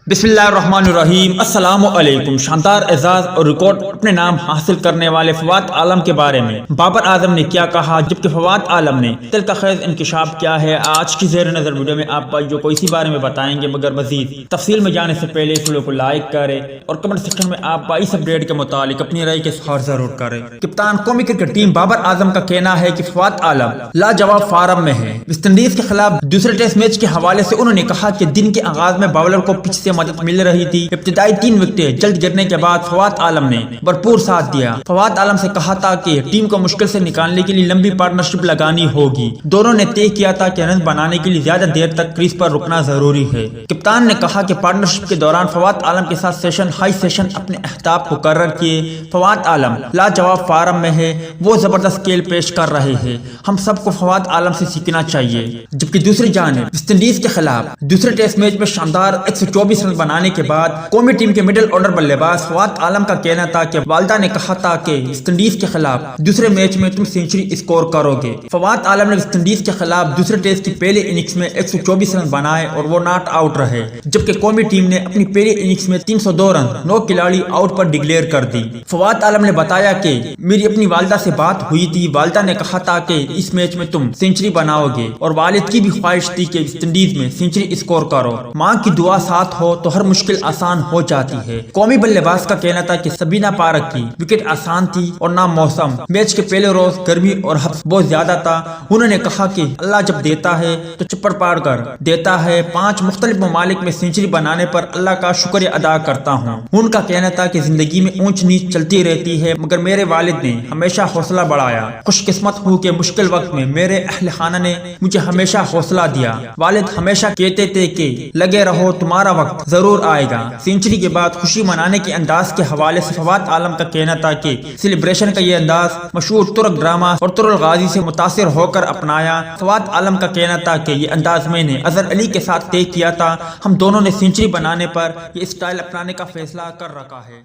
बिस्मिल्लाहिर्रहमानिर्रहीम। अस्सलाम वालेकुम। शानदार एजाज और रिकॉर्ड अपने नाम हासिल करने वाले फवाद आलम के बारे में बाबर आजम ने क्या कहा, जबकि फवाद आलम ने दिल का खैज इंकशाफ क्या है, आज की जेर नजर वीडियो में आप जो को इसी बारे में बताएंगे। मगर मजीद तफसील में जाने से पहले वीडियो को लाइक करें और कमेंट सेक्शन में आप इस अपडेट के मुतालिक अपनी राय के इज़हार जरूर करें। कप्तान कौमी क्रिकेट टीम बाबर आजम का कहना है कि फवाद आलम लाजवाब फार्म में है। वेस्ट इंडीज के खिलाफ दूसरे टेस्ट मैच के हवाले से उन्होंने कहा कि दिन के आगाज में बाउलर को पिच से मदद मिल रही थी। इब्तिदाई 3 विकेटें जल्द गिरने के बाद फवाद आलम ने भरपूर साथ दिया। फवाद आलम से कहा था कि टीम को मुश्किल से निकालने के लिए लंबी पार्टनरशिप लगानी होगी। दोनों ने तय किया था कि रन बनाने के लिए ज्यादा देर तक क्रीज पर रुकना जरूरी है। कप्तान ने कहा कि पार्टनरशिप के दौरान फवाद आलम के साथ सेशन हाई सेशन अपने अहदाफ मुकर्रर किए। फवाद आलम लाजवाब फार्म में है, वो जबरदस्त खेल पेश कर रहे हैं। हम सबको फवाद आलम से सीखना चाहिए। जबकि दूसरी जानिब वेस्ट इंडीज के खिलाफ दूसरे टेस्ट मैच में शानदार 124 रन बनाने के बाद कौमी टीम के मिडिल ऑर्डर बल्लेबाज फवाद आलम का कहना था कि वालिदा ने कहा था कि वेस्ट इंडीज के खिलाफ दूसरे मैच में तुम सेंचुरी स्कोर करोगे। फवाद आलम ने वेस्ट इंडीज के खिलाफ दूसरे टेस्ट की पहले इनिंग्स में 124 रन बनाए और वो नॉट आउट रहे, जबकि कौमी टीम ने अपनी पहली इनिंग्स में 302 रन 9 खिलाड़ी आउट पर डिक्लेयर कर दी। फवाद आलम ने बताया कि मेरी अपनी वालिदा से बात हुई थी, वालिदा ने कहा था कि इस मैच में तुम सेंचुरी बनाओगे और वालिद की भी ख्वाहिश थी कि वेस्ट इंडीज में सेंचुरी स्कोर करो। माँ की दुआ साथ हो तो हर मुश्किल आसान हो जाती है। कौमी बल्लेबाज का कहना था कि सबीना पारक की विकेट आसान थी और ना मौसम। मैच के पहले रोज गर्मी और हब्स बहुत ज्यादा था। उन्होंने कहा कि अल्लाह जब देता है तो चप्पड़ पाड़ कर देता है। 5 मुख्तलिफ ममालिक में सेंचुरी बनाने पर अल्लाह का शुक्रिया अदा करता हूँ। उनका कहना था कि जिंदगी में ऊंच नीच चलती रहती है, मगर मेरे वालिद ने हमेशा हौसला बढ़ाया। खुशकिस्मत हूँ कि मुश्किल वक्त में मेरे अहले खाना ने मुझे हमेशा हौसला दिया। वालिद हमेशा कहते थे कि लगे रहो, तुम्हारा वक्त जरूर आएगा। सेंचुरी के बाद खुशी मनाने के अंदाज के हवाले से फवाद आलम का कहना था कि सेलिब्रेशन का ये अंदाज मशहूर तुर्क ड्रामा और तुरुल गाजी से मुतासिर होकर अपनाया। फवाद आलम का कहना था कि ये अंदाज मैंने अजहर अली के साथ तय किया था। हम दोनों ने सेंचुरी बनाने पर ये स्टाइल अपनाने का फैसला कर रखा है।